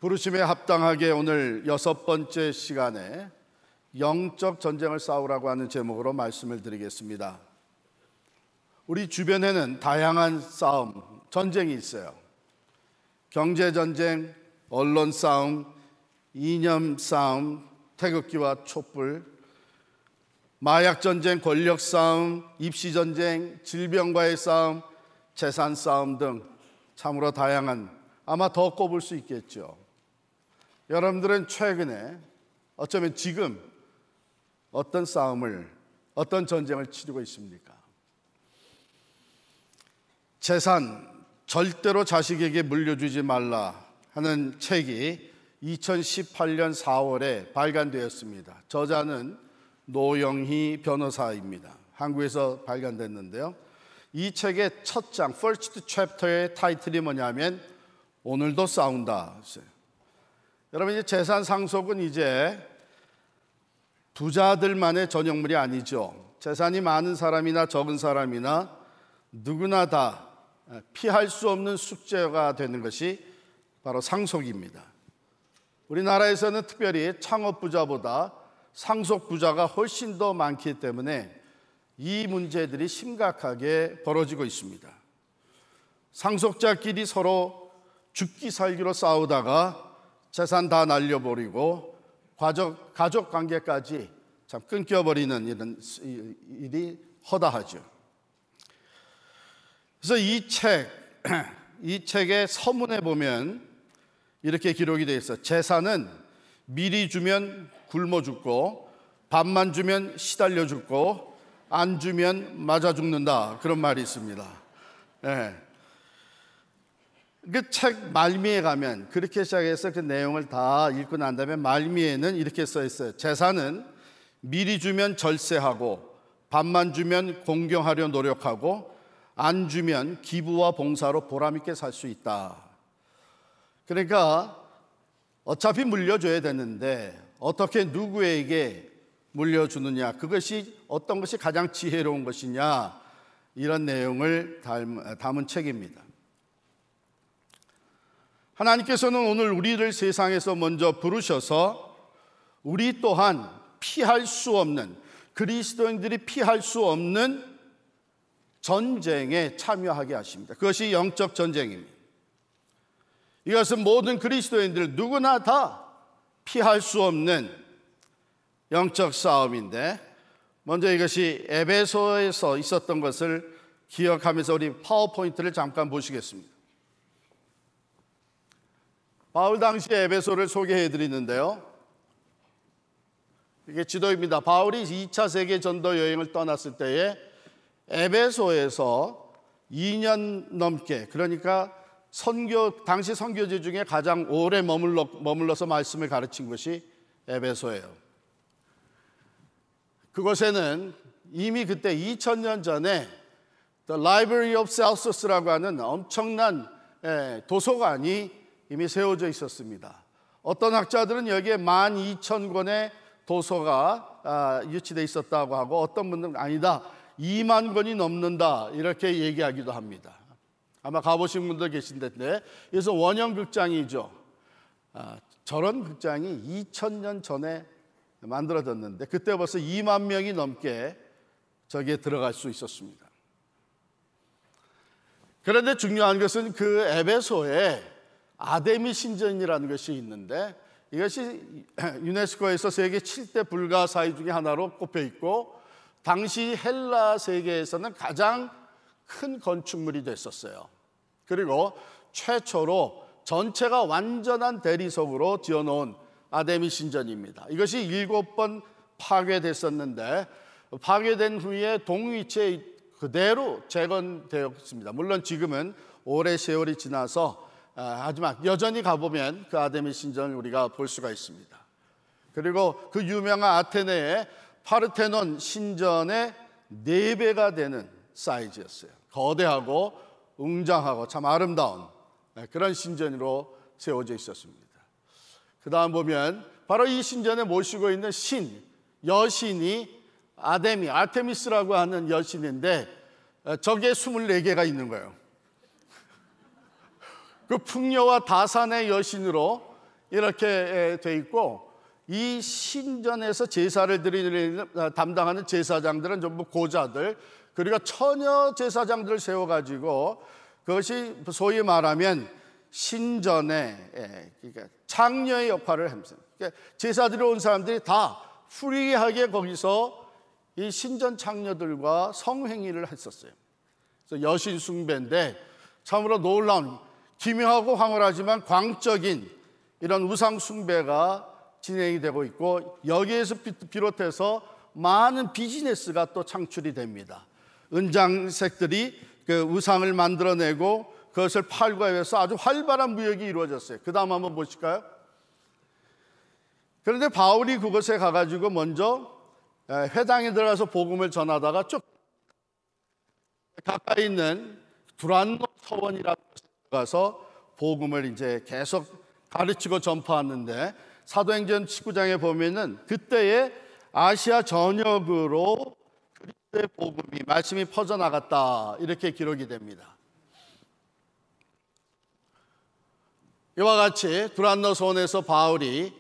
부르심에 합당하게 오늘 6번째 시간에 영적 전쟁을 싸우라고 하는 제목으로 말씀을 드리겠습니다. 우리 주변에는 다양한 싸움, 전쟁이 있어요. 경제 전쟁, 언론 싸움, 이념 싸움, 태극기와 촛불, 마약 전쟁, 권력 싸움, 입시 전쟁, 질병과의 싸움, 재산 싸움 등 참으로 다양한, 아마 더 꼽을 수 있겠죠. 여러분들은 최근에 어쩌면 지금 어떤 싸움을, 어떤 전쟁을 치르고 있습니까? 재산 절대로 자식에게 물려주지 말라 하는 책이 2018년 4월에 발간되었습니다. 저자는 노영희 변호사입니다. 한국에서 발간됐는데요. 이 책의 첫 장, first chapter의 타이틀이 뭐냐면 오늘도 싸운다. 여러분, 이제 재산 상속은 이제 부자들만의 전형물이 아니죠. 재산이 많은 사람이나 적은 사람이나 누구나 다 피할 수 없는 숙제가 되는 것이 바로 상속입니다. 우리나라에서는 특별히 창업부자보다 상속부자가 훨씬 더 많기 때문에 이 문제들이 심각하게 벌어지고 있습니다. 상속자끼리 서로 죽기 살기로 싸우다가 재산 다 날려버리고 가족 관계까지 참 끊겨버리는 이런 일이 허다하죠. 그래서 이 책의 서문에 보면 이렇게 기록이 되어 있어요. 재산은 미리 주면 굶어 죽고, 밥만 주면 시달려 죽고, 안 주면 맞아 죽는다. 그런 말이 있습니다. 네. 그 책 말미에 가면 그렇게 시작해서 그 내용을 다 읽고 난 다음에 말미에는 이렇게 써 있어요. 재산은 미리 주면 절세하고, 밥만 주면 공경하려 노력하고, 안 주면 기부와 봉사로 보람있게 살 수 있다. 그러니까 어차피 물려줘야 되는데 어떻게 누구에게 물려주느냐, 그것이 어떤 것이 가장 지혜로운 것이냐, 이런 내용을 담은 책입니다. 하나님께서는 오늘 우리를 세상에서 먼저 부르셔서 우리 또한 피할 수 없는, 그리스도인들이 피할 수 없는 전쟁에 참여하게 하십니다. 그것이 영적 전쟁입니다. 이것은 모든 그리스도인들 누구나 다 피할 수 없는 영적 싸움인데, 먼저 이것이 에베소에서 있었던 것을 기억하면서 우리 파워포인트를 잠깐 보시겠습니다. 바울 당시의 에베소를 소개해 드리는데요. 이게 지도입니다. 바울이 2차 세계 전도 여행을 떠났을 때에 에베소에서 2년 넘게, 그러니까 당시 선교지 중에 가장 오래 머물러서 말씀을 가르친 것이 에베소예요. 그곳에는 이미 그때 2000년 전에 The Library of Celsus라고 하는 엄청난 도서관이 이미 세워져 있었습니다. 어떤 학자들은 여기에 12,000권의 도서가 유치되어 있었다고 하고, 어떤 분들은 아니다, 2만 권이 넘는다, 이렇게 얘기하기도 합니다. 아마 가보신 분들 계실 텐데, 그래서 원형극장이죠. 저런 극장이 2000년 전에 만들어졌는데 그때 벌써 2만 명이 넘게 저기에 들어갈 수 있었습니다. 그런데 중요한 것은 그 에베소에 아데미 신전이라는 것이 있는데, 이것이 유네스코에서 세계 7대 불가사의 중에 하나로 꼽혀 있고, 당시 헬라 세계에서는 가장 큰 건축물이 됐었어요. 그리고 최초로 전체가 완전한 대리석으로 지어놓은 아데미 신전입니다. 이것이 7번 파괴됐었는데, 파괴된 후에 동위치에 그대로 재건되었습니다. 물론 지금은 오래 세월이 지나서 하지만 여전히 가보면 그 아데미 신전을 우리가 볼 수가 있습니다. 그리고 그 유명한 아테네의 파르테논 신전의 4배가 되는 사이즈였어요. 거대하고 웅장하고 참 아름다운 그런 신전으로 세워져 있었습니다. 그 다음 보면 바로 이 신전에 모시고 있는 여신이 아테미스라고 하는 여신인데, 저게 24개가 있는 거예요. 그 풍요와 다산의 여신으로 이렇게 돼 있고, 이 신전에서 제사를 드리는 담당하는 제사장들은 전부 고자들, 그리고 처녀 제사장들을 세워가지고 그것이 소위 말하면 신전의 그러니까 창녀의 역할을 합니다. 그러니까 제사드리러 온 사람들이 다 프리하게 거기서 이 신전 창녀들과 성행위를 했었어요. 그래서 여신 숭배인데 참으로 놀라운, 기묘하고 황홀하지만 광적인 이런 우상 숭배가 진행이 되고 있고, 여기에서 비롯해서 많은 비즈니스가 또 창출이 됩니다. 은장색들이 그 우상을 만들어내고 그것을 팔고 해서 아주 활발한 무역이 이루어졌어요. 그 다음 한번 보실까요? 그런데 바울이 그곳에 가가지고 먼저 회당에 들어가서 복음을 전하다가 쭉 가까이 있는 두란노 서원이라고 가서 복음을 이제 계속 가르치고 전파하는데, 사도행전 19장에 보면은 그때에 아시아 전역으로 그리스도의 복음이, 말씀이 퍼져나갔다, 이렇게 기록이 됩니다. 이와 같이 두란노 서원에서 바울이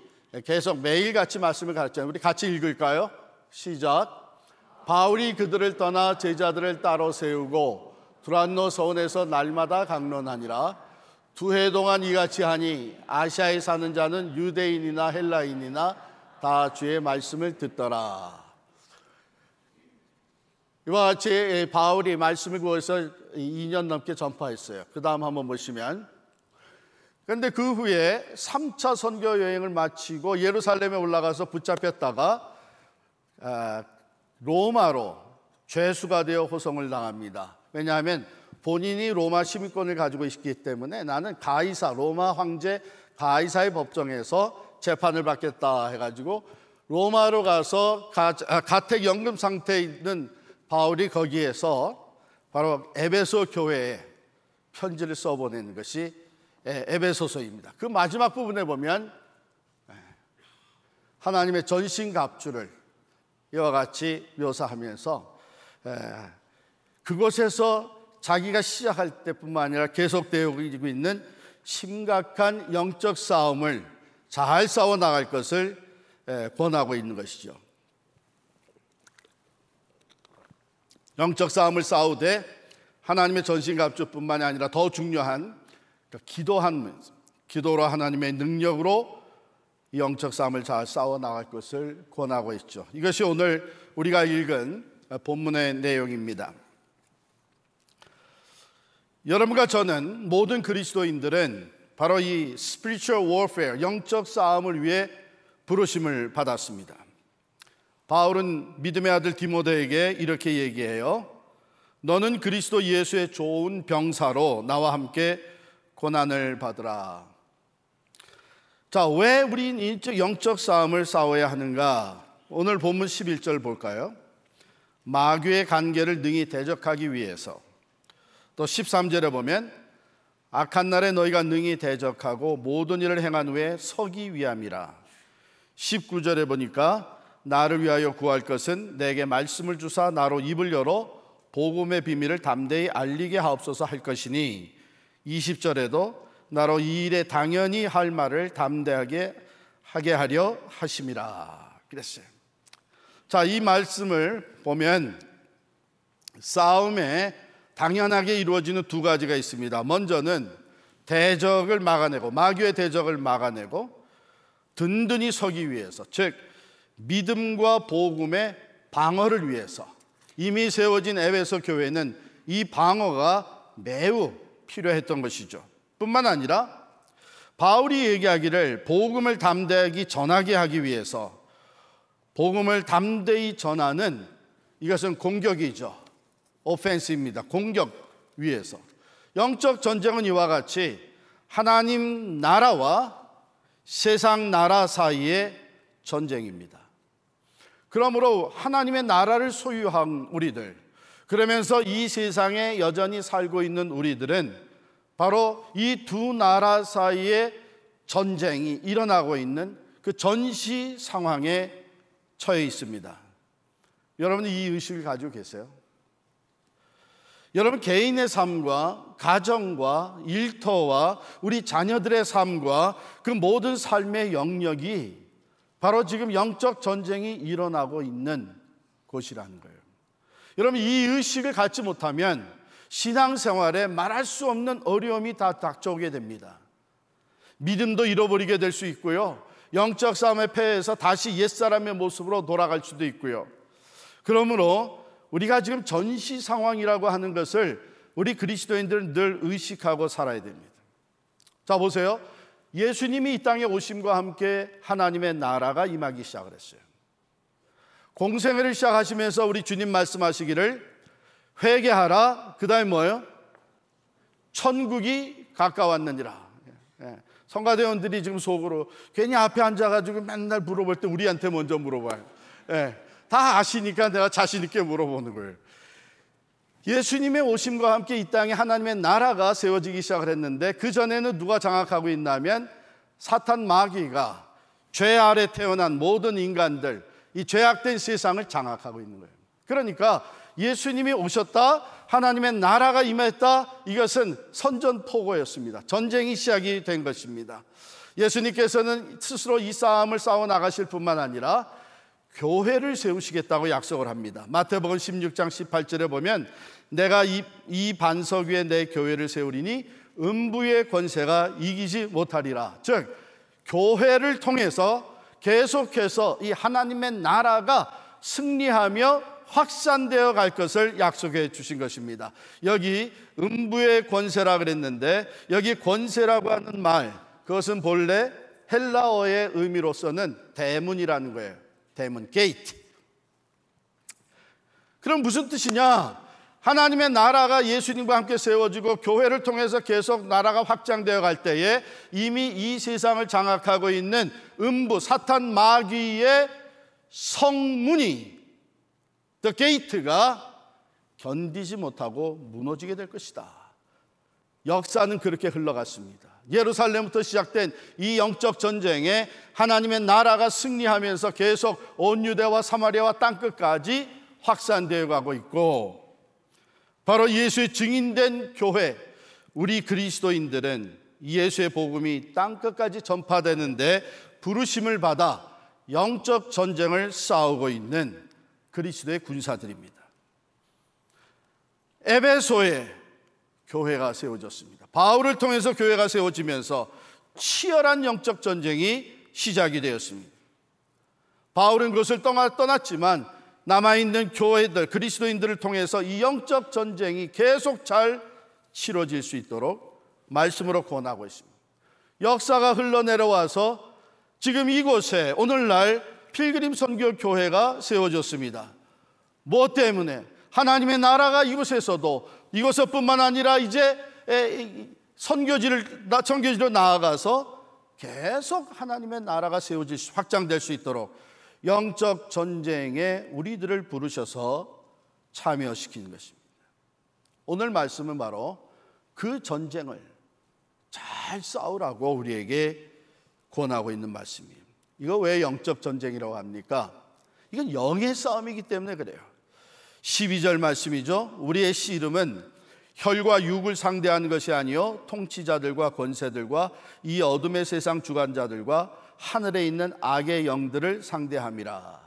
계속 매일같이 말씀을 가르쳐요. 우리 같이 읽을까요? 시작. 바울이 그들을 떠나 제자들을 따로 세우고 두란노 서원에서 날마다 강론하니라. 두 해 동안 이같이 하니 아시아에 사는 자는 유대인이나 헬라인이나 다 주의 말씀을 듣더라. 이와 같이 바울이 말씀을 구해서 2년 넘게 전파했어요. 그 다음 한번 보시면, 그런데 그 후에 3차 선교 여행을 마치고 예루살렘에 올라가서 붙잡혔다가 로마로 죄수가 되어 호송을 당합니다. 왜냐하면 본인이 로마 시민권을 가지고 있기 때문에 나는 가이사, 로마 황제 가이사의 법정에서 재판을 받겠다 해가지고 로마로 가서 가택연금 상태에 있는 바울이 거기에서 바로 에베소 교회에 편지를 써보내는 것이 에베소서입니다. 그 마지막 부분에 보면 하나님의 전신갑주를 이와 같이 묘사하면서 그곳에서 자기가 시작할 때뿐만 아니라 계속되고 있는 심각한 영적 싸움을 잘 싸워 나갈 것을 권하고 있는 것이죠. 영적 싸움을 싸우되 하나님의 전신갑주뿐만이 아니라 더 중요한 기도로 하나님의 능력으로 이 영적 싸움을 잘 싸워 나갈 것을 권하고 있죠. 이것이 오늘 우리가 읽은 본문의 내용입니다. 여러분과 저는, 모든 그리스도인들은 바로 이 spiritual warfare, 영적 싸움을 위해 부르심을 받았습니다. 바울은 믿음의 아들 디모데에게 이렇게 얘기해요. 너는 그리스도 예수의 좋은 병사로 나와 함께 고난을 받으라. 자, 왜 우린 영적 싸움을 싸워야 하는가? 오늘 본문 11절 볼까요? 마귀의 간계를 능히 대적하기 위해서. 또 13절에 보면 악한 날에 너희가 능히 대적하고 모든 일을 행한 후에 서기 위함이라. 19절에 보니까 나를 위하여 구할 것은 내게 말씀을 주사 나로 입을 열어 복음의 비밀을 담대히 알리게 하옵소서 할 것이니, 20절에도 나로 이 일에 당연히 할 말을 담대하게 하게 하려 하심이라 그랬어요. 자, 이 말씀을 보면 싸움에 당연하게 이루어지는 두 가지가 있습니다. 먼저는 대적을 막아내고, 마귀의 대적을 막아내고 든든히 서기 위해서, 즉 믿음과 복음의 방어를 위해서 이미 세워진 에베소 교회는 이 방어가 매우 필요했던 것이죠. 뿐만 아니라 바울이 얘기하기를 복음을 담대하게 전하게 하기 위해서, 복음을 담대히 전하는, 이것은 공격이죠. 오펜스입니다. 공격 위해서. 영적 전쟁은 이와 같이 하나님 나라와 세상 나라 사이의 전쟁입니다. 그러므로 하나님의 나라를 소유한 우리들, 그러면서 이 세상에 여전히 살고 있는 우리들은 바로 이 두 나라 사이의 전쟁이 일어나고 있는 그 전시 상황에 처해 있습니다. 여러분은 이 의식을 가지고 계세요? 여러분, 개인의 삶과 가정과 일터와 우리 자녀들의 삶과 그 모든 삶의 영역이 바로 지금 영적 전쟁이 일어나고 있는 곳이라는 거예요. 여러분, 이 의식을 갖지 못하면 신앙생활에 말할 수 없는 어려움이 다 닥쳐오게 됩니다. 믿음도 잃어버리게 될 수 있고요, 영적 싸움에 패해서 다시 옛사람의 모습으로 돌아갈 수도 있고요. 그러므로 우리가 지금 전시 상황이라고 하는 것을 우리 그리스도인들은 늘 의식하고 살아야 됩니다. 자, 보세요. 예수님이 이 땅에 오심과 함께 하나님의 나라가 임하기 시작을 했어요. 공생애를 시작하시면서 우리 주님 말씀하시기를 회개하라, 그 다음에 뭐예요? 천국이 가까웠느니라. 성가대원들이 지금 속으로 괜히 앞에 앉아가지고 맨날 물어볼 때 우리한테 먼저 물어봐요. 다 아시니까 내가 자신 있게 물어보는 거예요. 예수님의 오심과 함께 이 땅에 하나님의 나라가 세워지기 시작을 했는데, 그 전에는 누가 장악하고 있냐면 사탄 마귀가 죄 아래 태어난 모든 인간들, 이 죄악된 세상을 장악하고 있는 거예요. 그러니까 예수님이 오셨다, 하나님의 나라가 임했다, 이것은 선전포고였습니다. 전쟁이 시작이 된 것입니다. 예수님께서는 스스로 이 싸움을 싸워 나가실 뿐만 아니라 교회를 세우시겠다고 약속을 합니다. 마태복음 16장 18절에 보면 내가 이 반석 위에 내 교회를 세우리니 음부의 권세가 이기지 못하리라. 즉 교회를 통해서 계속해서 이 하나님의 나라가 승리하며 확산되어 갈 것을 약속해 주신 것입니다. 여기 음부의 권세라 그랬는데, 여기 권세라고 하는 말, 그것은 본래 헬라어의 의미로서는 대문이라는 거예요. 대문, 게이트. 그럼 무슨 뜻이냐? 하나님의 나라가 예수님과 함께 세워지고 교회를 통해서 계속 나라가 확장되어 갈 때에 이미 이 세상을 장악하고 있는 음부, 사탄 마귀의 성문이, The gate가 견디지 못하고 무너지게 될 것이다. 역사는 그렇게 흘러갔습니다. 예루살렘부터 시작된 이 영적 전쟁에 하나님의 나라가 승리하면서 계속 온 유대와 사마리아와 땅끝까지 확산되어 가고 있고, 바로 예수의 증인된 교회, 우리 그리스도인들은 예수의 복음이 땅끝까지 전파되는데 부르심을 받아 영적 전쟁을 싸우고 있는 그리스도의 군사들입니다. 에베소에 교회가 세워졌습니다. 바울을 통해서 교회가 세워지면서 치열한 영적 전쟁이 시작이 되었습니다. 바울은 그것을 떠났지만 남아있는 교회들, 그리스도인들을 통해서 이 영적 전쟁이 계속 잘 치러질 수 있도록 말씀으로 권하고 있습니다. 역사가 흘러내려와서 지금 이곳에 오늘날 필그림 선교 교회가 세워졌습니다. 무엇 때문에? 하나님의 나라가 이곳에서도, 이곳뿐만 아니라 이제 선교지로 나아가서 계속 하나님의 나라가 세워질 수, 확장될 수 있도록 영적 전쟁에 우리들을 부르셔서 참여시키는 것입니다. 오늘 말씀은 바로 그 전쟁을 잘 싸우라고 우리에게 권하고 있는 말씀이에요. 이거 왜 영적 전쟁이라고 합니까? 이건 영의 싸움이기 때문에 그래요. 12절 말씀이죠. 우리의 씨름은 혈과 육을 상대하는 것이 아니요 통치자들과 권세들과 이 어둠의 세상 주관자들과 하늘에 있는 악의 영들을 상대함이라.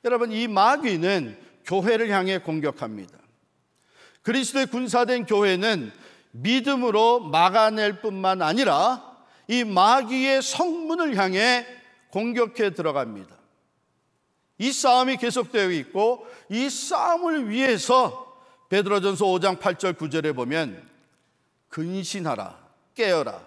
여러분, 이 마귀는 교회를 향해 공격합니다. 그리스도의 군사된 교회는 믿음으로 막아낼 뿐만 아니라 이 마귀의 성문을 향해 공격해 들어갑니다. 이 싸움이 계속되어 있고, 이 싸움을 위해서 베드로전서 5장 8절 9절에 보면 근신하라, 깨어라,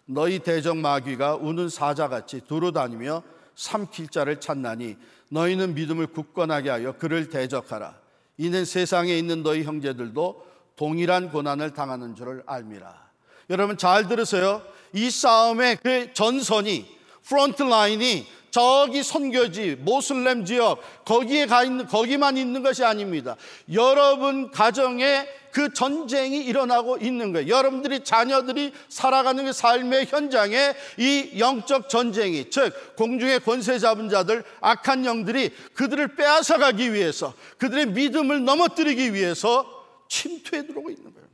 너희 대적 마귀가 우는 사자같이 두루다니며 삼킬 자를 찾나니 너희는 믿음을 굳건하게 하여 그를 대적하라. 이는 세상에 있는 너희 형제들도 동일한 고난을 당하는 줄을 알미라. 여러분 잘 들으세요. 이 싸움의 그 전선이, 프론트 라인이 저기 선교지, 모슬렘 지역, 거기만 있는 것이 아닙니다. 여러분 가정에 그 전쟁이 일어나고 있는 거예요. 여러분들이, 자녀들이 살아가는 그 삶의 현장에 이 영적 전쟁이, 즉 공중의 권세 잡은 자들, 악한 영들이 그들을 빼앗아가기 위해서, 그들의 믿음을 넘어뜨리기 위해서 침투해 들어오고 있는 거예요.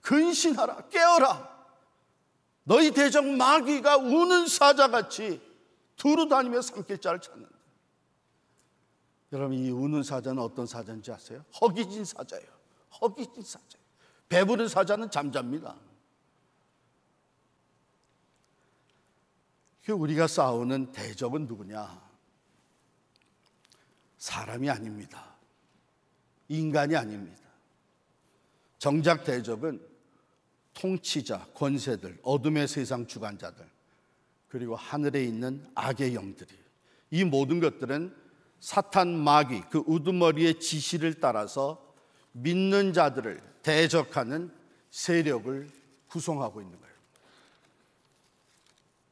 근신하라, 깨어라. 너희 대적 마귀가 우는 사자같이 두루 다니며 삼킬 자를 찾는다. 여러분, 이 우는 사자는 어떤 사자인지 아세요? 허기진 사자예요. 허기진 사자예요. 배부른 사자는 잠잡니다. 우리가 싸우는 대적은 누구냐? 사람이 아닙니다. 인간이 아닙니다. 정작 대적은 통치자, 권세들, 어둠의 세상 주관자들, 그리고 하늘에 있는 악의 영들이, 이 모든 것들은 사탄 마귀 그 우두머리의 지시를 따라서 믿는 자들을 대적하는 세력을 구성하고 있는 거예요.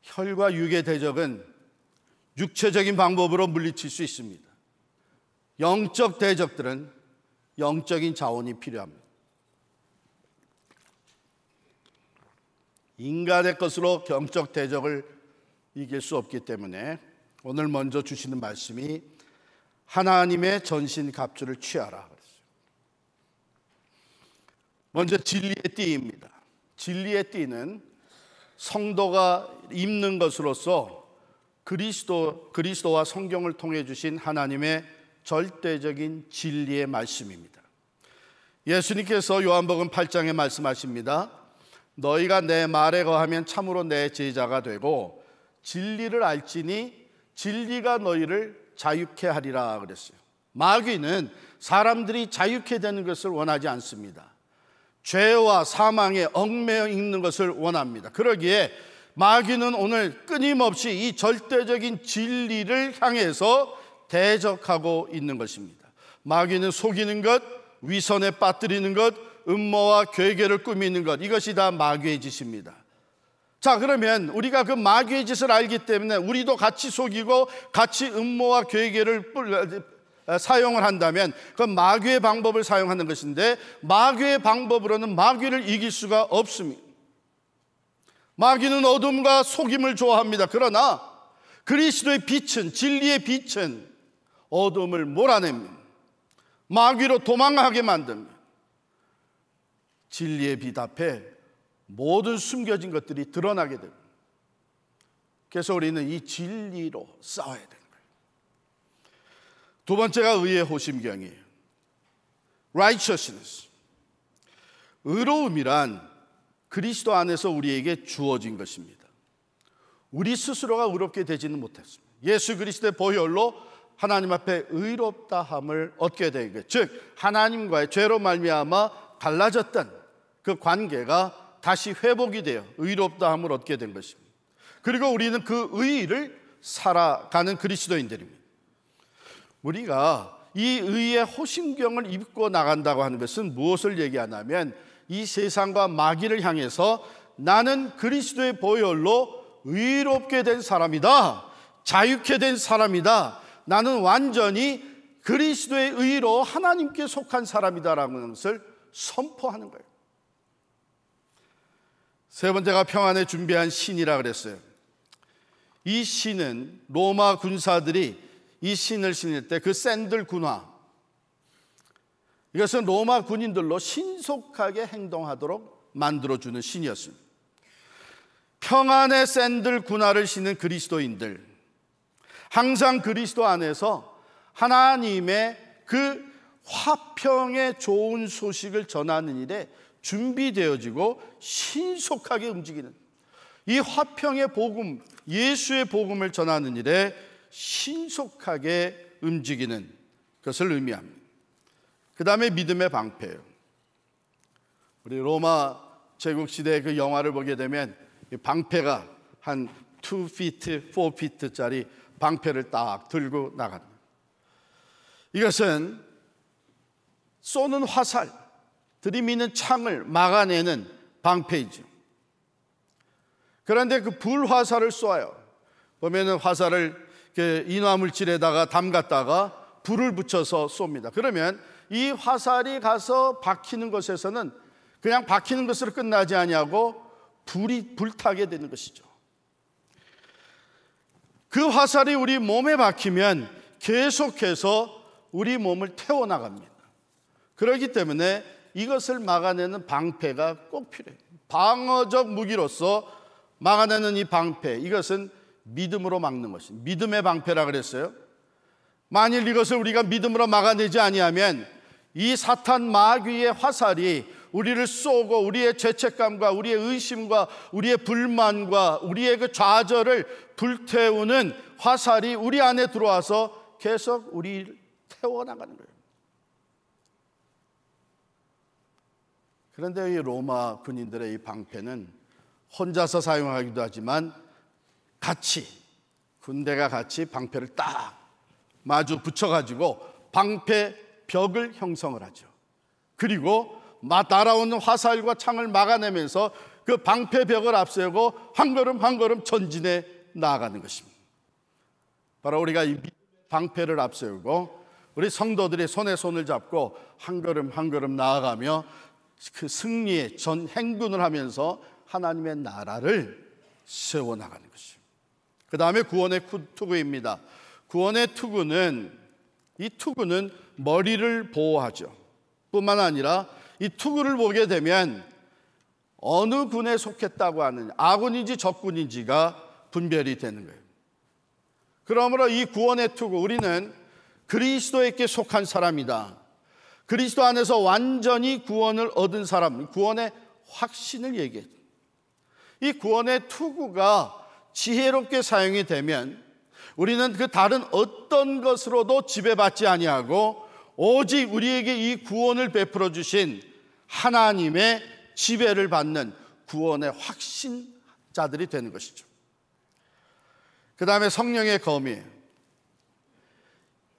혈과 육의 대적은 육체적인 방법으로 물리칠 수 있습니다. 영적 대적들은 영적인 자원이 필요합니다. 인간의 것으로 영적 대적을 이길 수 없기 때문에 오늘 먼저 주시는 말씀이 하나님의 전신 갑주를 취하라 그랬어요. 먼저 진리의 띠입니다. 진리의 띠는 성도가 입는 것으로서 그리스도와 성경을 통해 주신 하나님의 절대적인 진리의 말씀입니다. 예수님께서 요한복음 8장에 말씀하십니다. 너희가 내 말에 거하면 참으로 내 제자가 되고 진리를 알지니 진리가 너희를 자유케 하리라 그랬어요. 마귀는 사람들이 자유케 되는 것을 원하지 않습니다. 죄와 사망에 얽매여 있는 것을 원합니다. 그러기에 마귀는 오늘 끊임없이 이 절대적인 진리를 향해서 대적하고 있는 것입니다. 마귀는 속이는 것, 위선에 빠뜨리는 것, 음모와 괴계를 꾸미는 것, 이것이 다 마귀의 짓입니다. 자, 그러면 우리가 그 마귀의 짓을 알기 때문에 우리도 같이 속이고 같이 음모와 괴계를 사용을 한다면 그 마귀의 방법을 사용하는 것인데, 마귀의 방법으로는 마귀를 이길 수가 없습니다. 마귀는 어둠과 속임을 좋아합니다. 그러나 그리스도의 빛은, 진리의 빛은 어둠을 몰아냅니다. 마귀로 도망가게 만듭니다. 진리의 빛 앞에 모든 숨겨진 것들이 드러나게 됩니다. 그래서 우리는 이 진리로 싸워야 되는 거예요. 두 번째가 의의 호심경이에요. Righteousness. 의로움이란 그리스도 안에서 우리에게 주어진 것입니다. 우리 스스로가 의롭게 되지는 못했습니다. 예수 그리스도의 보혈로 하나님 앞에 의롭다함을 얻게 된 거예요. 즉 하나님과의 죄로 말미암아 갈라졌던 그 관계가 다시 회복이 되어 의롭다함을 얻게 된 것입니다. 그리고 우리는 그 의의를 살아가는 그리스도인들입니다. 우리가 이 의의 호심경을 입고 나간다고 하는 것은 무엇을 얘기하냐면, 이 세상과 마귀를 향해서 나는 그리스도의 보혈로 의롭게 된 사람이다, 자유케 된 사람이다, 나는 완전히 그리스도의 의로 하나님께 속한 사람이다라는 것을 선포하는 거예요. 세 번째가 평안에 준비한 신이라 그랬어요. 이 신은 로마 군사들이 이 신을 신을 때 그 샌들 군화, 이것은 로마 군인들로 신속하게 행동하도록 만들어주는 신이었습니다. 평안의 샌들 군화를 신는 그리스도인들, 항상 그리스도 안에서 하나님의 그 화평의 좋은 소식을 전하는 일에 준비되어지고 신속하게 움직이는, 이 화평의 복음, 예수의 복음을 전하는 일에 신속하게 움직이는 것을 의미합니다. 그 다음에 믿음의 방패예요. 우리 로마 제국시대의 그 영화를 보게 되면 이 방패가 한 2feet, 4feet짜리 방패를 딱 들고 나갑니다. 이것은 쏘는 화살, 들이미는 창을 막아내는 방패이죠. 그런데 그 불화살을 쏘아요. 보면은 화살을 인화물질에다가 담갔다가 불을 붙여서 쏩니다. 그러면 이 화살이 가서 박히는 것에서는 그냥 박히는 것으로 끝나지 아니하고 불이 불타게 되는 것이죠. 그 화살이 우리 몸에 박히면 계속해서 우리 몸을 태워나갑니다. 그렇기 때문에 이것을 막아내는 방패가 꼭 필요해요. 방어적 무기로서 막아내는 이 방패, 이것은 믿음으로 막는 것입니다. 믿음의 방패라 그랬어요. 만일 이것을 우리가 믿음으로 막아내지 아니하면 이 사탄 마귀의 화살이 우리를 쏘고 우리의 죄책감과 우리의 의심과 우리의 불만과 우리의 그 좌절을 불태우는 화살이 우리 안에 들어와서 계속 우리를 태워나가는 거예요. 그런데 이 로마 군인들의 이 방패는 혼자서 사용하기도 하지만 같이, 군대가 같이 방패를 딱 마주 붙여가지고 방패벽을 형성을 하죠. 그리고 날아오는 화살과 창을 막아내면서 그 방패벽을 앞세우고 한 걸음 한 걸음 전진해 나아가는 것입니다. 바로 우리가 이 방패를 앞세우고 우리 성도들이 손에 손을 잡고 한 걸음 한 걸음 나아가며 그 승리의 전 행군을 하면서 하나님의 나라를 세워나가는 것입니다. 그 다음에 구원의 투구입니다. 구원의 투구는, 이 투구는 머리를 보호하죠. 뿐만 아니라 이 투구를 보게 되면 어느 군에 속했다고 하느냐, 아군인지 적군인지가 분별이 되는 거예요. 그러므로 이 구원의 투구, 우리는 그리스도에게 속한 사람이다. 그리스도 안에서 완전히 구원을 얻은 사람, 구원의 확신을 얘기해요. 이 구원의 투구가 지혜롭게 사용이 되면 우리는 그 다른 어떤 것으로도 지배받지 아니하고 오직 우리에게 이 구원을 베풀어 주신 하나님의 지배를 받는 구원의 확신자들이 되는 것이죠. 그 다음에 성령의 검이에요.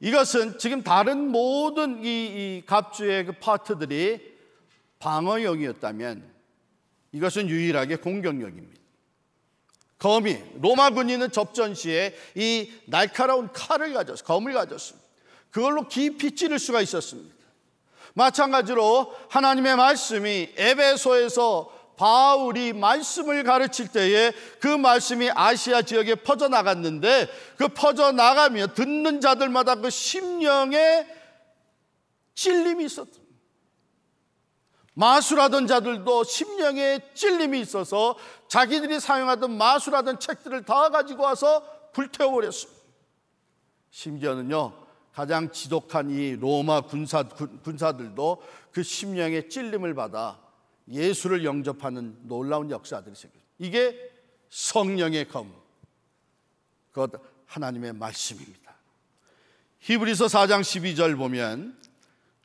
이것은 지금 다른 모든 이 갑주의 그 파트들이 방어용이었다면 이것은 유일하게 공격용입니다. 검이, 로마 군인은 접전 시에 이 날카로운 칼을 가졌어요. 검을 가졌습니다. 그걸로 깊이 찌를 수가 있었습니다. 마찬가지로 하나님의 말씀이 에베소에서 바울이 말씀을 가르칠 때에 그 말씀이 아시아 지역에 퍼져나갔는데 그 퍼져나가며 듣는 자들마다 그 심령에 찔림이 있었다. 마술하던 자들도 심령에 찔림이 있어서 자기들이 사용하던 마술하던 책들을 다 가지고 와서 불태워버렸습니다. 심지어는요, 가장 지독한 이 로마 군사들도 그 심령의 찔림을 받아 예수를 영접하는 놀라운 역사들이 생겼습니다. 이게 성령의 검, 그것 하나님의 말씀입니다. 히브리서 4장 12절 보면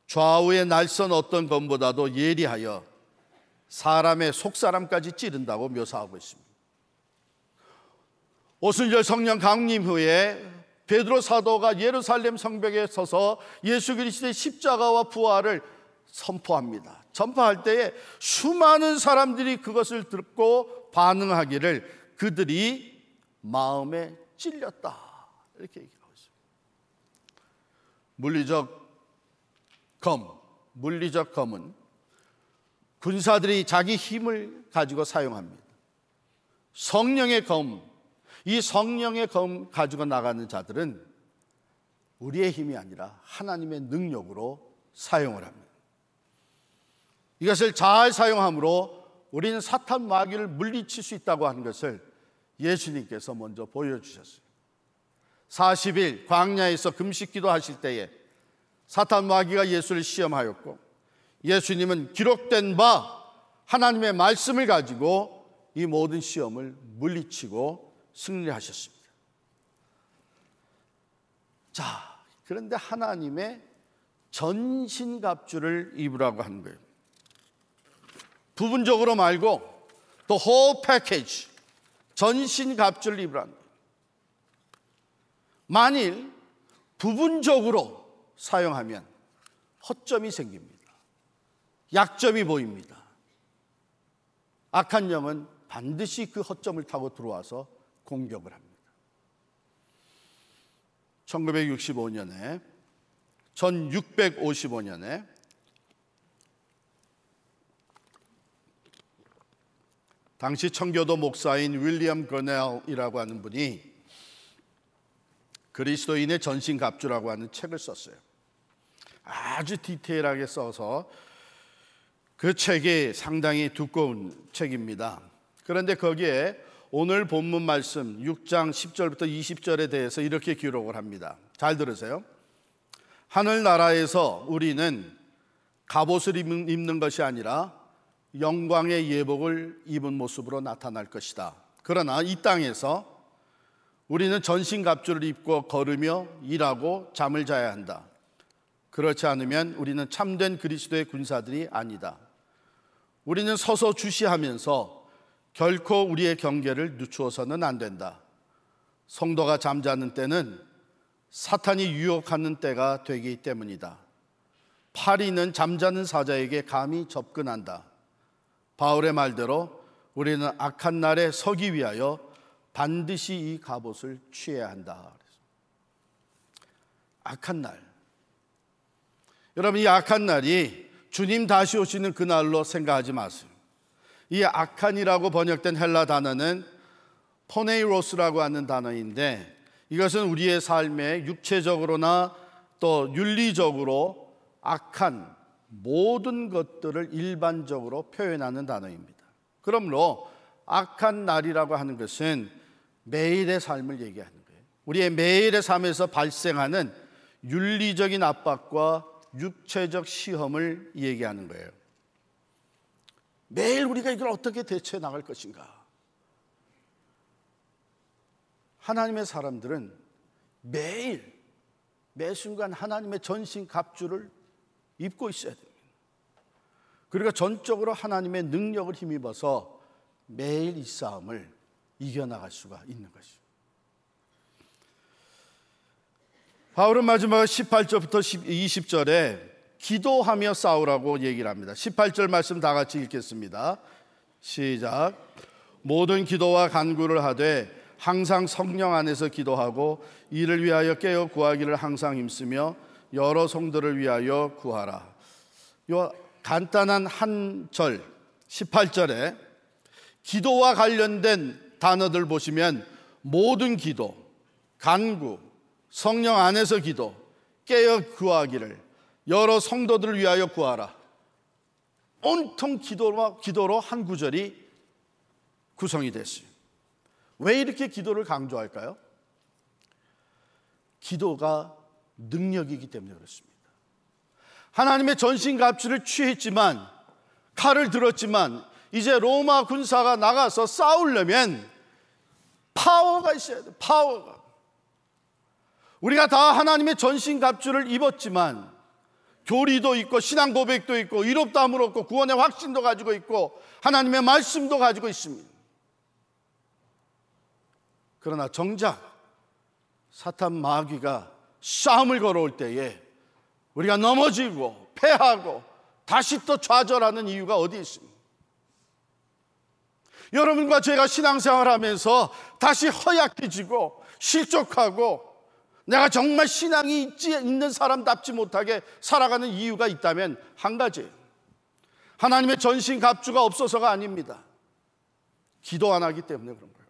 좌우의 날선 어떤 검보다도 예리하여 사람의 속사람까지 찌른다고 묘사하고 있습니다. 오순절 성령 강림 후에 베드로 사도가 예루살렘 성벽에 서서 예수 그리스도의 십자가와 부활을 선포합니다. 전파할 때에 수많은 사람들이 그것을 듣고 반응하기를 그들이 마음에 찔렸다, 이렇게 얘기하고 있습니다. 물리적 검은 군사들이 자기 힘을 가지고 사용합니다. 성령의 검, 이 성령의 검 가지고 나가는 자들은 우리의 힘이 아니라 하나님의 능력으로 사용을 합니다. 이것을 잘 사용함으로 우리는 사탄 마귀를 물리칠 수 있다고 하는 것을 예수님께서 먼저 보여주셨어요. 40일 광야에서 금식기도 하실 때에 사탄 마귀가 예수를 시험하였고 예수님은 기록된 바 하나님의 말씀을 가지고 이 모든 시험을 물리치고 승리하셨습니다. 자, 그런데 하나님의 전신갑주를 입으라고 하는 거예요. 부분적으로 말고 the whole package, 전신갑주를 입으라는 거예요. 만일 부분적으로 사용하면 허점이 생깁니다. 약점이 보입니다. 악한 영은 반드시 그 허점을 타고 들어와서 공격을 합니다. 1655년에 당시 청교도 목사인 윌리엄 거넬이라고 하는 분이 그리스도인의 전신갑주라고 하는 책을 썼어요. 아주 디테일하게 써서 그 책이 상당히 두꺼운 책입니다. 그런데 거기에 오늘 본문 말씀 6장 10절부터 20절에 대해서 이렇게 기록을 합니다. 잘 들으세요. 하늘나라에서 우리는 갑옷을 입는 것이 아니라 영광의 예복을 입은 모습으로 나타날 것이다. 그러나 이 땅에서 우리는 전신갑주를 입고 걸으며 일하고 잠을 자야 한다. 그렇지 않으면 우리는 참된 그리스도의 군사들이 아니다. 우리는 서서 주시하면서 결코 우리의 경계를 늦추어서는 안 된다. 성도가 잠자는 때는 사탄이 유혹하는 때가 되기 때문이다. 파리는 잠자는 사자에게 감히 접근한다. 바울의 말대로 우리는 악한 날에 서기 위하여 반드시 이 갑옷을 취해야 한다. 악한 날. 여러분, 이 악한 날이 주님 다시 오시는 그날로 생각하지 마세요. 이 악한이라고 번역된 헬라 단어는 포네이로스라고 하는 단어인데, 이것은 우리의 삶에 육체적으로나 또 윤리적으로 악한 모든 것들을 일반적으로 표현하는 단어입니다. 그러므로 악한 날이라고 하는 것은 매일의 삶을 얘기하는 거예요. 우리의 매일의 삶에서 발생하는 윤리적인 압박과 육체적 시험을 얘기하는 거예요. 매일 우리가 이걸 어떻게 대처해 나갈 것인가? 하나님의 사람들은 매일 매 순간 하나님의 전신 갑주를 입고 있어야 됩니다. 그리고 전적으로 하나님의 능력을 힘입어서 매일 이 싸움을 이겨나갈 수가 있는 것이죠. 바울은 마지막 18절부터 20절에 기도하며 싸우라고 얘기를 합니다. 18절 말씀 다 같이 읽겠습니다. 시작. 모든 기도와 간구를 하되 항상 성령 안에서 기도하고 이를 위하여 깨어 구하기를 항상 힘쓰며 여러 성도를 위하여 구하라. 요 간단한 한 절 18절에 기도와 관련된 단어들 보시면 모든 기도, 간구, 성령 안에서 기도, 깨어 구하기를 여러 성도들을 위하여 구하라. 온통 기도로 한 구절이 구성이 됐어요. 왜 이렇게 기도를 강조할까요? 기도가 능력이기 때문에 그렇습니다. 하나님의 전신갑주를 취했지만, 칼을 들었지만 이제 로마 군사가 나가서 싸우려면 파워가 있어야 돼요. 파워가. 우리가 다 하나님의 전신갑주를 입었지만 교리도 있고 신앙 고백도 있고 의롭다함을 얻고 구원의 확신도 가지고 있고 하나님의 말씀도 가지고 있습니다. 그러나 정작 사탄 마귀가 싸움을 걸어올 때에 우리가 넘어지고 패하고 다시 또 좌절하는 이유가 어디 있습니까? 여러분과 제가 신앙생활하면서 다시 허약해지고 실족하고 내가 정말 신앙이 있는 사람답지 못하게 살아가는 이유가 있다면 한 가지예요. 하나님의 전신갑주가 없어서가 아닙니다. 기도 안 하기 때문에 그런 거예요.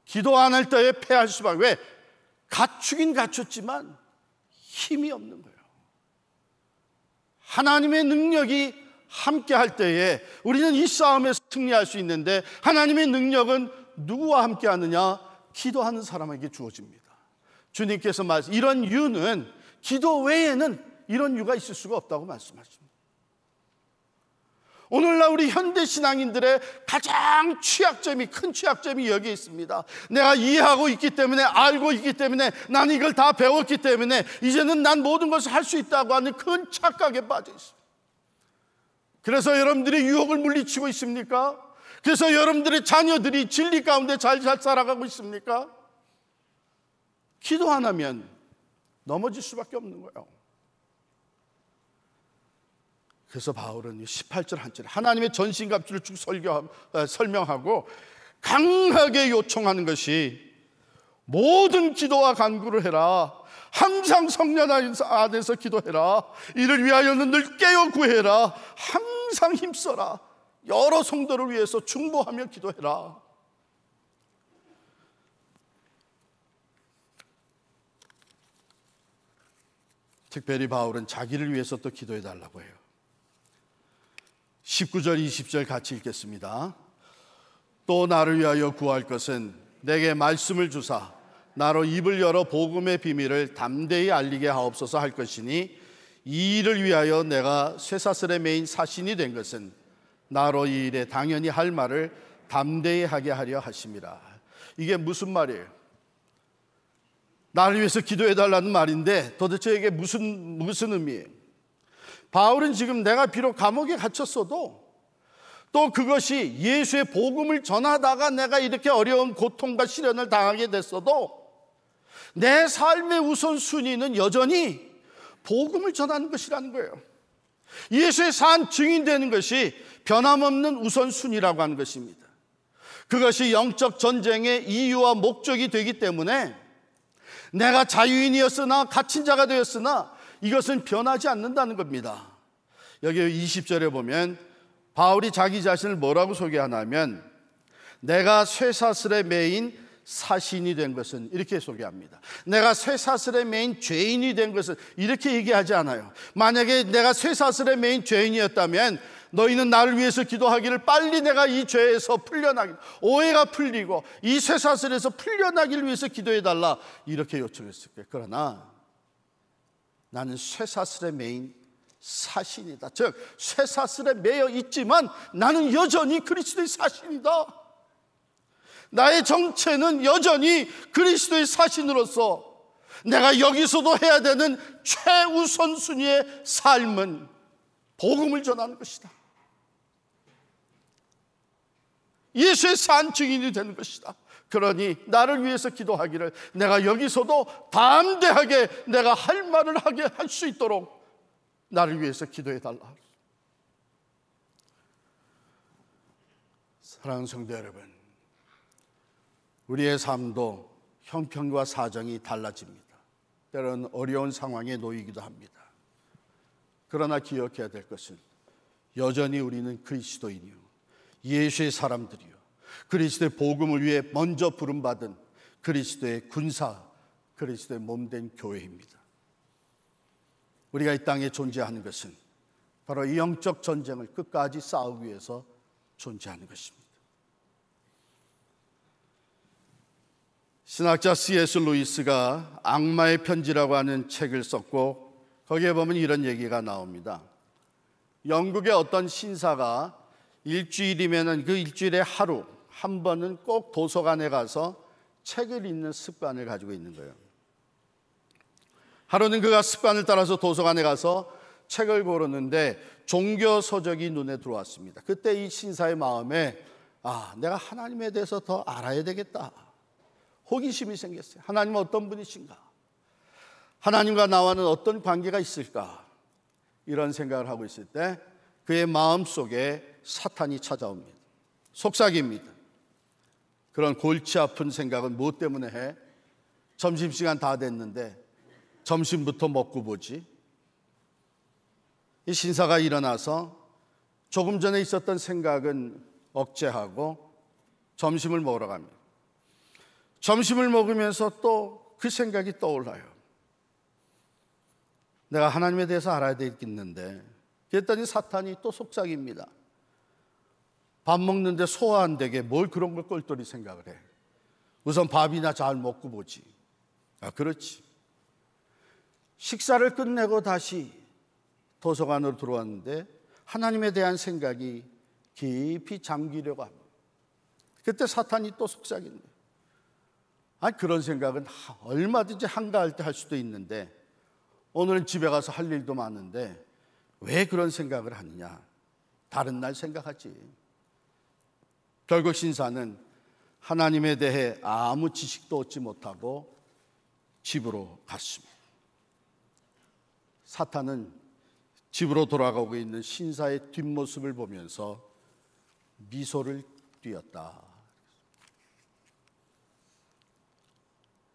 기도 안 할 때에 패할 수밖에. 왜? 갖추긴 갖췄지만 힘이 없는 거예요. 하나님의 능력이 함께 할 때에 우리는 이 싸움에서 승리할 수 있는데, 하나님의 능력은 누구와 함께 하느냐? 기도하는 사람에게 주어집니다. 주님께서 이런 유는 기도 외에는 이런 유가 있을 수가 없다고 말씀하십니다. 오늘날 우리 현대 신앙인들의 가장 큰 취약점이 여기에 있습니다. 내가 이해하고 있기 때문에, 알고 있기 때문에, 난 이걸 다 배웠기 때문에 이제는 난 모든 것을 할 수 있다고 하는 큰 착각에 빠져 있습니다. 그래서 여러분들이 유혹을 물리치고 있습니까? 그래서 여러분들의 자녀들이 진리 가운데 잘 살아가고 있습니까? 기도 안 하면 넘어질 수밖에 없는 거예요. 그래서 바울은 18절 한 절에 하나님의 전신갑주를 쭉 설명하고 강하게 요청하는 것이 모든 기도와 간구를 해라. 항상 성령 안에서 기도해라. 이를 위하여는 늘 깨어 구해라. 항상 힘써라. 여러 성도를 위해서 중보하며 기도해라. 특별히 바울은 자기를 위해서 또 기도해 달라고 해요. 19절 20절 같이 읽겠습니다. 또 나를 위하여 구할 것은 내게 말씀을 주사 나로 입을 열어 복음의 비밀을 담대히 알리게 하옵소서 할 것이니 이 일을 위하여 내가 쇠사슬에 매인 사신이 된 것은 나로 이 일에 당연히 할 말을 담대히 하게 하려 하심이라. 이게 무슨 말이에요? 나를 위해서 기도해 달라는 말인데 도대체 이게 무슨 의미예요? 바울은 지금 내가 비록 감옥에 갇혔어도 또 그것이 예수의 복음을 전하다가 내가 이렇게 어려운 고통과 시련을 당하게 됐어도 내 삶의 우선순위는 여전히 복음을 전하는 것이라는 거예요. 예수의 산 증인되는 것이 변함없는 우선순위라고 하는 것입니다. 그것이 영적 전쟁의 이유와 목적이 되기 때문에 내가 자유인이었으나 갇힌 자가 되었으나 이것은 변하지 않는다는 겁니다. 여기 20절에 보면 바울이 자기 자신을 뭐라고 소개하냐면 내가 쇠사슬에 매인 사신이 된 것은 이렇게 소개합니다. 내가 쇠사슬에 매인 죄인이 된 것은 이렇게 얘기하지 않아요. 만약에 내가 쇠사슬에 매인 죄인이었다면 너희는 나를 위해서 기도하기를 빨리 내가 이 죄에서 풀려나기, 오해가 풀리고 이 쇠사슬에서 풀려나기를 위해서 기도해달라 이렇게 요청했을 거예요. 그러나 나는 쇠사슬에 매인 사신이다. 즉 쇠사슬에 매여 있지만 나는 여전히 그리스도의 사신이다. 나의 정체는 여전히 그리스도의 사신으로서 내가 여기서도 해야 되는 최우선순위의 삶은 복음을 전하는 것이다. 예수의 산 증인이 되는 것이다. 그러니 나를 위해서 기도하기를 내가 여기서도 담대하게 내가 할 말을 하게 할 수 있도록 나를 위해서 기도해 달라. 사랑하는 성도 여러분, 우리의 삶도 형편과 사정이 달라집니다. 때로는 어려운 상황에 놓이기도 합니다. 그러나 기억해야 될 것은 여전히 우리는 그리스도인이요 예수의 사람들이요 그리스도의 복음을 위해 먼저 부름받은 그리스도의 군사, 그리스도의 몸된 교회입니다. 우리가 이 땅에 존재하는 것은 바로 이 영적 전쟁을 끝까지 싸우기 위해서 존재하는 것입니다. 신학자 C.S. 루이스가 악마의 편지라고 하는 책을 썼고 거기에 보면 이런 얘기가 나옵니다. 영국의 어떤 신사가 일주일이면 그 일주일에 하루 한 번은 꼭 도서관에 가서 책을 읽는 습관을 가지고 있는 거예요. 하루는 그가 습관을 따라서 도서관에 가서 책을 고르는데 종교 서적이 눈에 들어왔습니다. 그때 이 신사의 마음에 내가 하나님에 대해서 더 알아야 되겠다. 호기심이 생겼어요. 하나님은 어떤 분이신가? 하나님과 나와는 어떤 관계가 있을까? 이런 생각을 하고 있을 때 그의 마음속에 사탄이 찾아옵니다. 속삭입니다. 그런 골치 아픈 생각은 무엇 때문에 해? 점심시간 다 됐는데 점심부터 먹고 보지. 이 신사가 일어나서 조금 전에 있었던 생각은 억제하고 점심을 먹으러 갑니다. 점심을 먹으면서 또 그 생각이 떠올라요. 내가 하나님에 대해서 알아야 되겠는데. 그랬더니 사탄이 또 속삭입니다. 밥 먹는데 소화 안 되게 뭘 그런 걸 꼴똘히 생각을 해. 우선 밥이나 잘 먹고 보지. 그렇지. 식사를 끝내고 다시 도서관으로 들어왔는데 하나님에 대한 생각이 깊이 잠기려고 합니다. 그때 사탄이 또 속삭입니다. 그런 생각은 얼마든지 한가할 때 할 수도 있는데 오늘은 집에 가서 할 일도 많은데 왜 그런 생각을 하느냐? 다른 날 생각하지. 결국 신사는 하나님에 대해 아무 지식도 얻지 못하고 집으로 갔습니다. 사탄은 집으로 돌아가고 있는 신사의 뒷모습을 보면서 미소를 띄었다.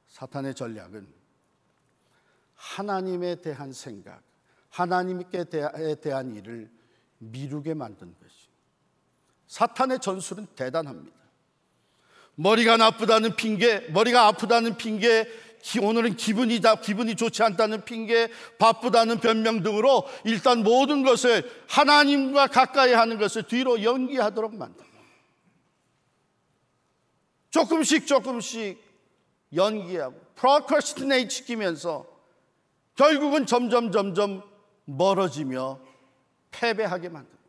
사탄의 전략은 하나님에 대한 생각, 하나님께 대한 일을 미루게 만든 것이. 사탄의 전술은 대단합니다. 머리가 나쁘다는 핑계, 머리가 아프다는 핑계, 오늘은 기분이 좋지 않다는 핑계, 바쁘다는 변명 등으로 일단 모든 것을 하나님과 가까이 하는 것을 뒤로 연기하도록 만듭니다. 조금씩 연기하고 procrastinate 시키면서 결국은 점점 멀어지며 패배하게 만듭니다.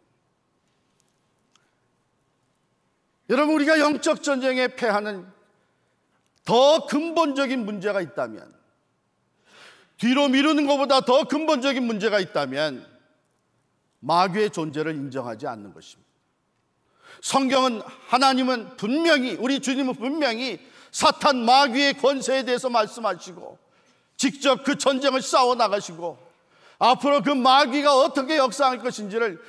여러분, 우리가 영적 전쟁에 패하는 더 근본적인 문제가 있다면, 뒤로 미루는 것보다 더 근본적인 문제가 있다면 마귀의 존재를 인정하지 않는 것입니다. 성경은, 하나님은 분명히, 우리 주님은 분명히 사탄 마귀의 권세에 대해서 말씀하시고 직접 그 전쟁을 싸워나가시고 앞으로 그 마귀가 어떻게 역사할 것인지를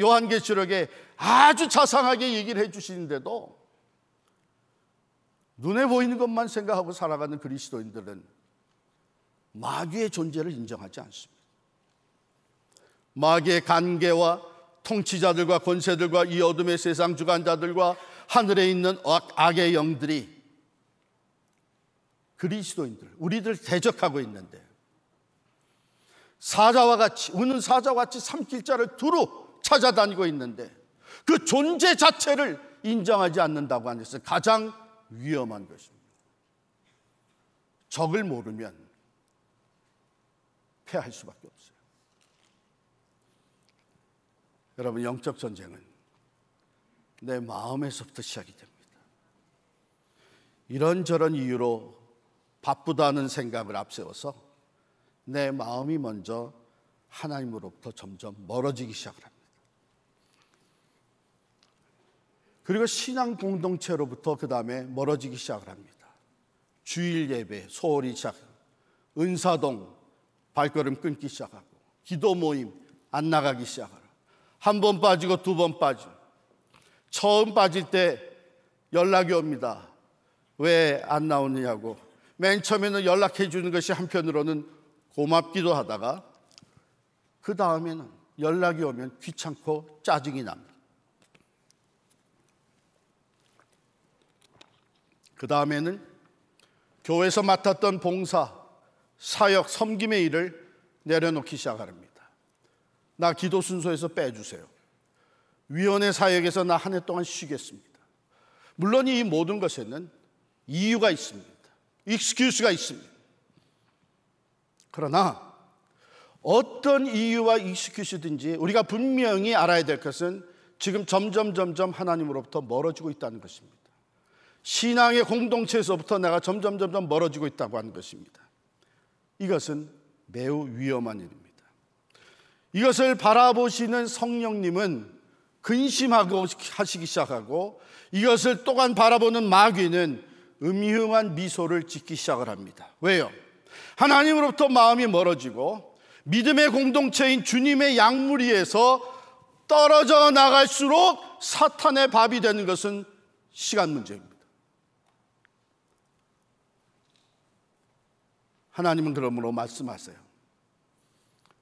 요한계시록에 아주 자상하게 얘기를 해주시는데도 눈에 보이는 것만 생각하고 살아가는 그리스도인들은 마귀의 존재를 인정하지 않습니다. 마귀의 관계와 통치자들과 권세들과 이 어둠의 세상 주관자들과 하늘에 있는 악의 영들이 그리스도인들, 우리들 대적하고 있는데, 사자와 같이, 우는 사자와 같이 삼킬자를 두루 찾아다니고 있는데 그 존재 자체를 인정하지 않는다고 하는 것은 가장 위험한 것입니다. 적을 모르면 패할 수밖에 없어요. 여러분, 영적 전쟁은 내 마음에서부터 시작이 됩니다. 이런저런 이유로 바쁘다는 생각을 앞세워서 내 마음이 먼저 하나님으로부터 점점 멀어지기 시작을 합니다. 그리고 신앙 공동체로부터 그 다음에 멀어지기 시작을 합니다. 주일 예배 소홀히 시작하고, 은사동 발걸음 끊기 시작하고, 기도 모임 안 나가기 시작하고, 한 번 빠지고 두 번 빠지고, 처음 빠질 때 연락이 옵니다. 왜 안 나오느냐고. 맨 처음에는 연락해 주는 것이 한편으로는 고맙기도 하다가 그 다음에는 연락이 오면 귀찮고 짜증이 납니다. 그 다음에는 교회에서 맡았던 봉사, 사역, 섬김의 일을 내려놓기 시작합니다. 나 기도 순서에서 빼주세요. 위원회 사역에서 나 한 해 동안 쉬겠습니다. 물론 이 모든 것에는 이유가 있습니다. 익스큐스가 있습니다. 그러나 어떤 이유와 익스큐스든지 우리가 분명히 알아야 될 것은 지금 점점 하나님으로부터 멀어지고 있다는 것입니다. 신앙의 공동체에서부터 내가 점점 멀어지고 있다고 하는 것입니다. 이것은 매우 위험한 일입니다. 이것을 바라보시는 성령님은 근심하고 하시기 시작하고, 이것을 또한 바라보는 마귀는 음흉한 미소를 짓기 시작을 합니다. 왜요? 하나님으로부터 마음이 멀어지고 믿음의 공동체인 주님의 양무리에서 떨어져 나갈수록 사탄의 밥이 되는 것은 시간 문제입니다. 하나님은 그러므로 말씀하세요.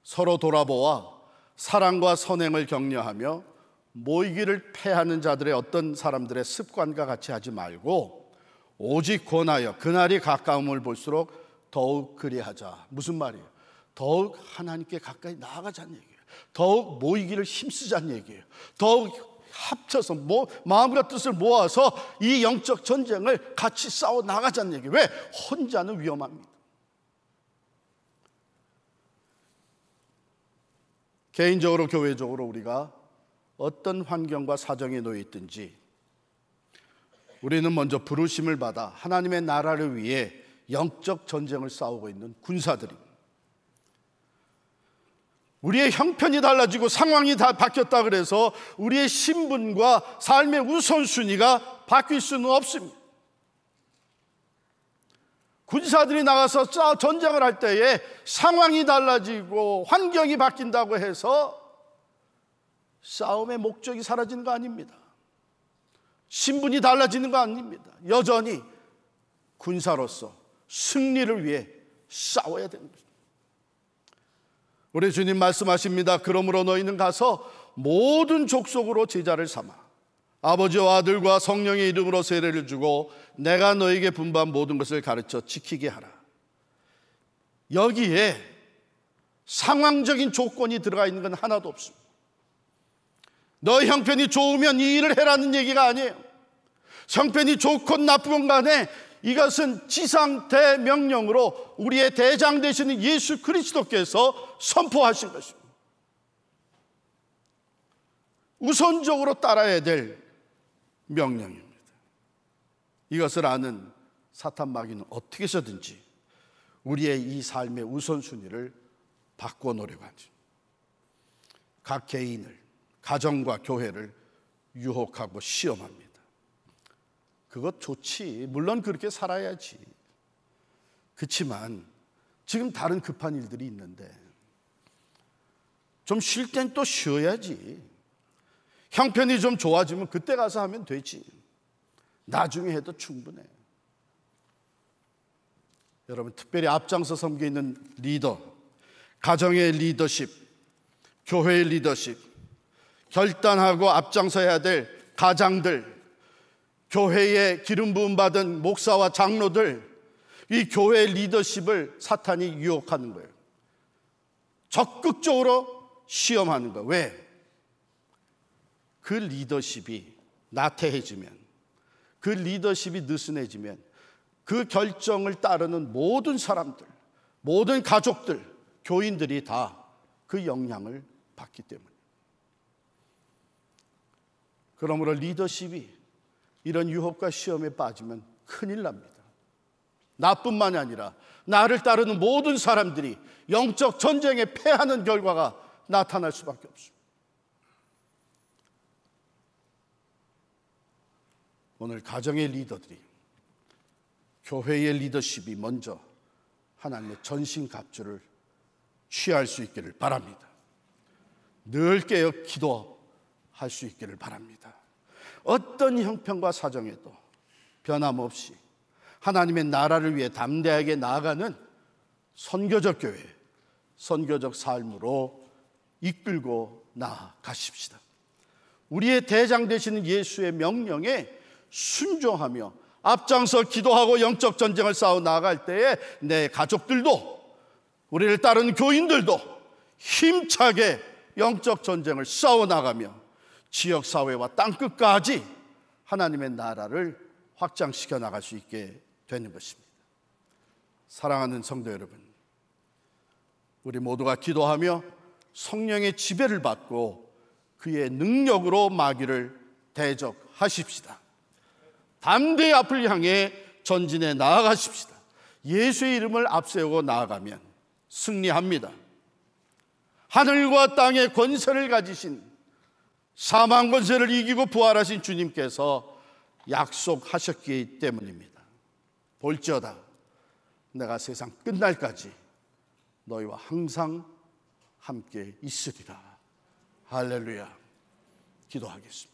서로 돌아보아 사랑과 선행을 격려하며 모이기를 패하는 자들의 어떤 사람들의 습관과 같이 하지 말고 오직 권하여 그날이 가까움을 볼수록 더욱 그리하자. 무슨 말이에요? 더욱 하나님께 가까이 나아가자는 얘기예요. 더욱 모이기를 힘쓰자는 얘기예요. 더욱 합쳐서 마음과 뜻을 모아서 이 영적 전쟁을 같이 싸워 나가자는 얘기예요. 왜? 혼자는 위험합니다. 개인적으로 교회적으로 우리가 어떤 환경과 사정에 놓여 있든지 우리는 먼저 부르심을 받아 하나님의 나라를 위해 영적 전쟁을 싸우고 있는 군사들입니다. 우리의 형편이 달라지고 상황이 다 바뀌었다 그래서 우리의 신분과 삶의 우선순위가 바뀔 수는 없습니다. 군사들이 나가서 전쟁을 할 때에 상황이 달라지고 환경이 바뀐다고 해서 싸움의 목적이 사라지는 거 아닙니다. 신분이 달라지는 거 아닙니다. 여전히 군사로서 승리를 위해 싸워야 되는 것입니다. 우리 주님 말씀하십니다. 그러므로 너희는 가서 모든 족속으로 제자를 삼아 아버지와 아들과 성령의 이름으로 세례를 주고 내가 너에게 분부한 모든 것을 가르쳐 지키게 하라. 여기에 상황적인 조건이 들어가 있는 건 하나도 없습니다. 너 형편이 좋으면 이 일을 해라는 얘기가 아니에요. 형편이 좋건 나쁘건 간에 이것은 지상 대명령으로 우리의 대장 되시는 예수 그리스도께서 선포하신 것입니다. 우선적으로 따라야 될 명령입니다. 이것을 아는 사탄 마귀는 어떻게 해서든지 우리의 이 삶의 우선순위를 바꿔놓으려고 하죠. 각 개인을, 가정과 교회를 유혹하고 시험합니다. 그것 좋지. 물론 그렇게 살아야지. 그렇지만 지금 다른 급한 일들이 있는데 좀 쉴 땐 또 쉬어야지. 형편이 좀 좋아지면 그때 가서 하면 되지. 나중에 해도 충분해. 여러분, 특별히 앞장서 섬겨 있는 리더, 가정의 리더십, 교회의 리더십, 결단하고 앞장서야 될 가장들, 교회에 기름 부음 받은 목사와 장로들, 이 교회 리더십을 사탄이 유혹하는 거예요. 적극적으로 시험하는 거예요. 왜? 그 리더십이 나태해지면, 그 리더십이 느슨해지면 그 결정을 따르는 모든 사람들, 모든 가족들, 교인들이 다 그 영향을 받기 때문에. 그러므로 리더십이 이런 유혹과 시험에 빠지면 큰일 납니다. 나뿐만이 아니라 나를 따르는 모든 사람들이 영적 전쟁에 패하는 결과가 나타날 수밖에 없습니다. 오늘 가정의 리더들이, 교회의 리더십이 먼저 하나님의 전신갑주를 취할 수 있기를 바랍니다. 늘 깨어 기도할 수 있기를 바랍니다. 어떤 형편과 사정에도 변함없이 하나님의 나라를 위해 담대하게 나아가는 선교적 교회, 선교적 삶으로 이끌고 나아가십시다. 우리의 대장 되시는 예수의 명령에 순종하며 앞장서 기도하고 영적 전쟁을 싸워 나아갈 때에 내 가족들도, 우리를 따르는 교인들도 힘차게 영적 전쟁을 싸워 나가며 지역사회와 땅끝까지 하나님의 나라를 확장시켜 나갈 수 있게 되는 것입니다. 사랑하는 성도 여러분, 우리 모두가 기도하며 성령의 지배를 받고 그의 능력으로 마귀를 대적하십시다. 담대히 앞을 향해 전진해 나아가십시다. 예수의 이름을 앞세우고 나아가면 승리합니다. 하늘과 땅의 권세를 가지신, 사망 권세를 이기고 부활하신 주님께서 약속하셨기 때문입니다. 볼지어다 내가 세상 끝날까지 너희와 항상 함께 있으리라. 할렐루야. 기도하겠습니다.